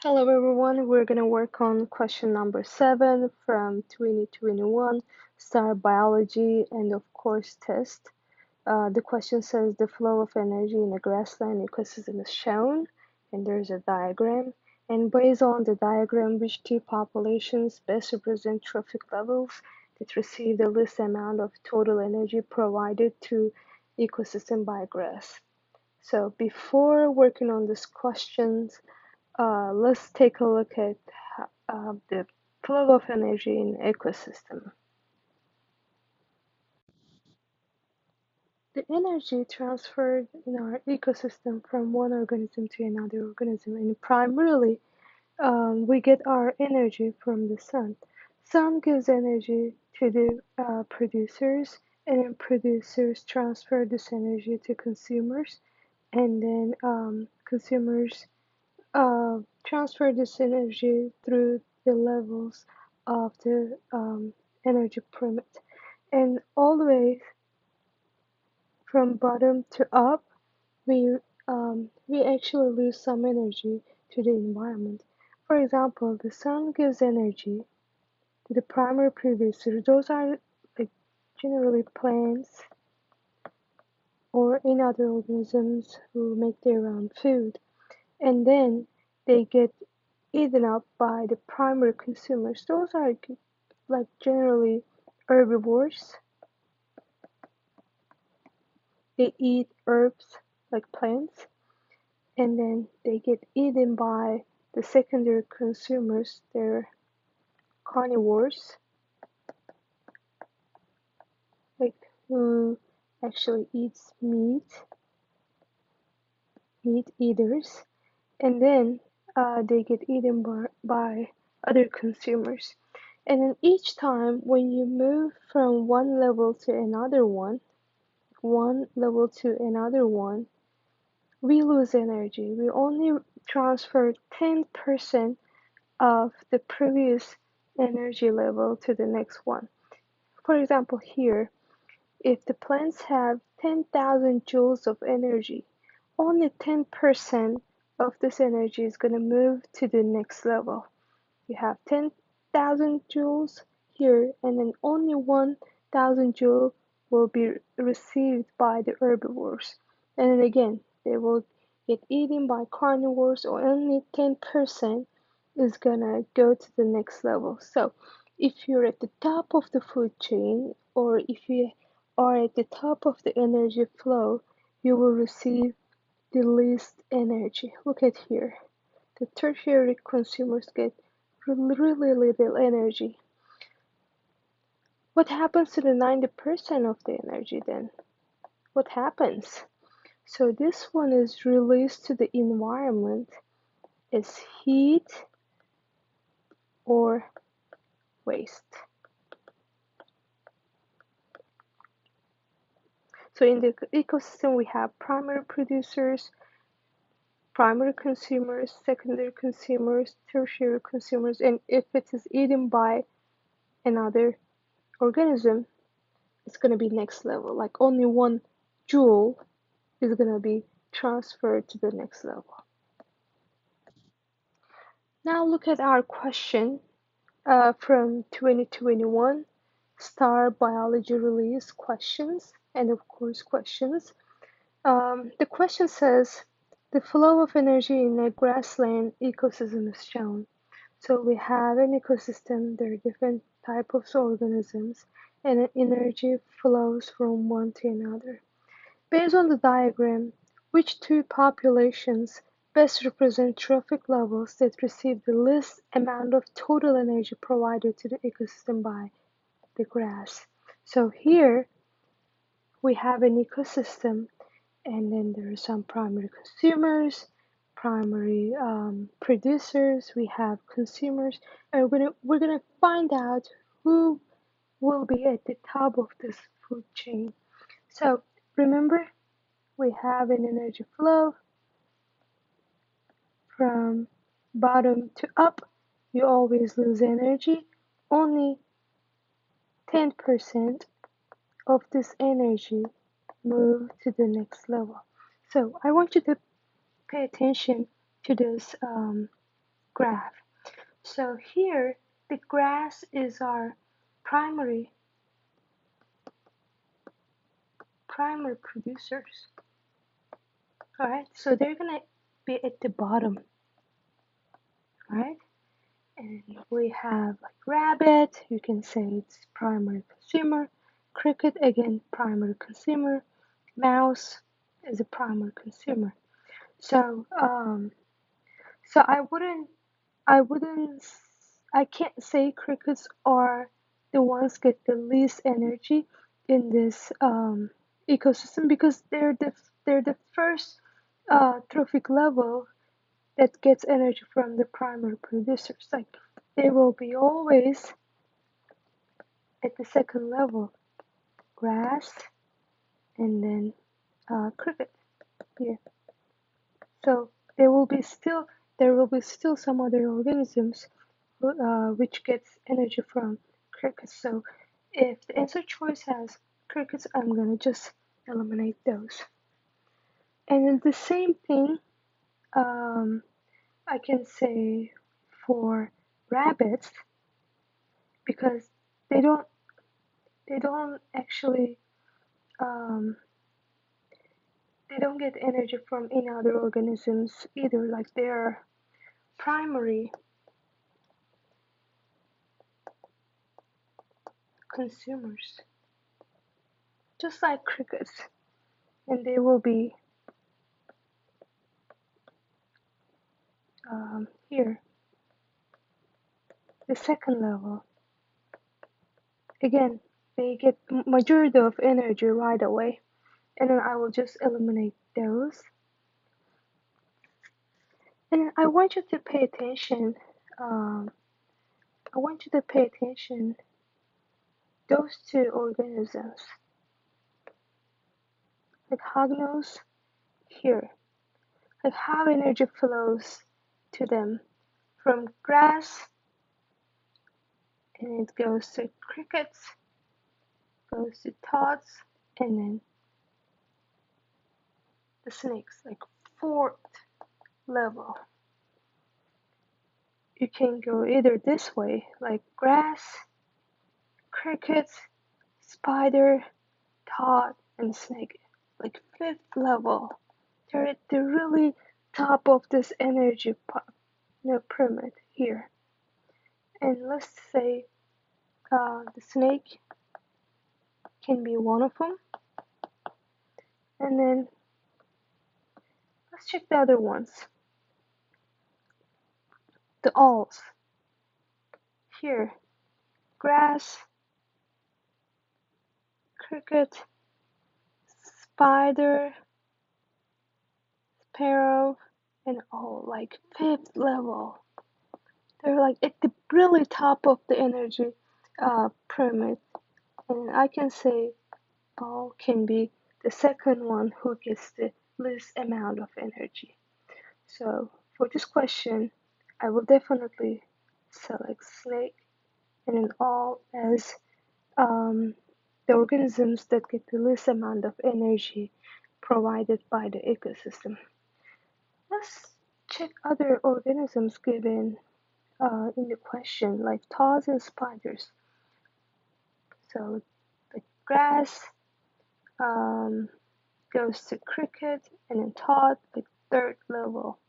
Hello everyone, we're going to work on question number 7 from 2021 STAR Biology and of course test. The question says the flow of energy in the grassland ecosystem is shown, and there's a diagram. And based on the diagram, which two populations best represent trophic levels that receive the least amount of total energy provided to ecosystem by grass? So before working on these questions, let's take a look at the flow of energy in ecosystem. The energy transferred in our ecosystem from one organism to another organism, and primarily we get our energy from the sun. Sun gives energy to the producers, and then producers transfer this energy to consumers, and then consumers transfer this energy through the levels of the energy pyramid. And always from bottom to up, we actually lose some energy to the environment. For example, the sun gives energy to the primary producers. Those are like generally plants or any other organisms who make their own food. And then they get eaten up by the primary consumers. Those are like generally herbivores. They eat herbs like plants, and then they get eaten by the secondary consumers. They're carnivores, like who actually eats meat eaters, and then they get eaten by other consumers. And then each time when you move from one level to another one level to another one, we lose energy. We only transfer 10% of the previous energy level to the next one. For example, here, if the plants have 10,000 joules of energy, only 10% of this energy is going to move to the next level. You have 10,000 joules here, and then only 1,000 joule will be received by the herbivores. And then again, they will get eaten by carnivores, or only 10% is gonna go to the next level. So if you're at the top of the food chain, or if you are at the top of the energy flow, you will receive the least energy. Look at here. The tertiary consumers get really little energy. What happens to the 90% of the energy then? What happens? So this one is released to the environment as heat or waste. So in the ecosystem, we have primary producers, primary consumers, secondary consumers, tertiary consumers, and if it is eaten by another organism, it's going to be next level. Like only 1 joule is going to be transferred to the next level. Now look at our question from 2021 STAR Biology Release questions, and of course questions. The question says, the flow of energy in a grassland ecosystem is shown. So we have an ecosystem, there are different types of organisms, and energy flows from one to another. Based on the diagram, which two populations best represent trophic levels that receive the least amount of total energy provided to the ecosystem by the grass? So here we have an ecosystem, and then there are some primary consumers, primary producers, we have consumers, and we're gonna find out who will be at the top of this food chain. So remember, we have an energy flow from bottom to up. You always lose energy. Only 10% of this energy move to the next level. So I want you to pay attention to this graph. So here, the grass is our primary producers. All right, so they're gonna be at the bottom, right? And we have like rabbit, you can say it's primary consumer. Cricket, again, primary consumer. Mouse is a primary consumer. So, so I wouldn't, I can't say crickets are the ones get the least energy in this ecosystem because they're the first trophic level that gets energy from the primary producers. Like they will be always at the second level, grass and then cricket here. So there will be still some other organisms which gets energy from crickets. So if the answer choice has crickets, I'm gonna just eliminate those. And then the same thing I can say for rabbits because they don't actually um, they don't get energy from any other organisms either. Like they're primary consumers, just like crickets, and they will be here, the second level. Again, they get majority of energy right away, and then I will just eliminate those. And I want you to pay attention. Um, I want you to pay attention those two organisms, like hognose here, like how energy flows to them from grass, and it goes to crickets, goes to toads, and then the snakes, like fourth level. You can go either this way, like grass, crickets, spider, toad, and snake, like fifth level. They're at the really top of this energy pyramid here. And let's say the snake can be one of them. And then let's check the other ones. The owls. Here, grass, cricket, spider, sparrow, and owl, like fifth level. They're like at the really top of the energy pyramid. And I can say owl can be the second one who gets the least amount of energy. So for this question, I will definitely select snake and then owl as the organisms that get the least amount of energy provided by the ecosystem. Let's check other organisms given in the question, like toads and spiders. So the grass goes to cricket and then toad, the third level.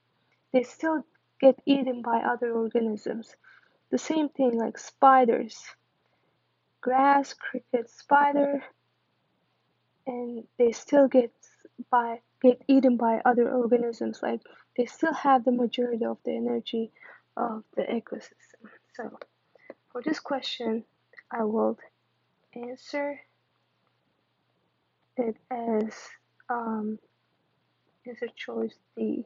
They still get eaten by other organisms. The same thing like spiders, grass, cricket, spider, and they still get eaten by other organisms. Like they still have the majority of the energy of the ecosystem. So for this question, I will answer it as answer choice D.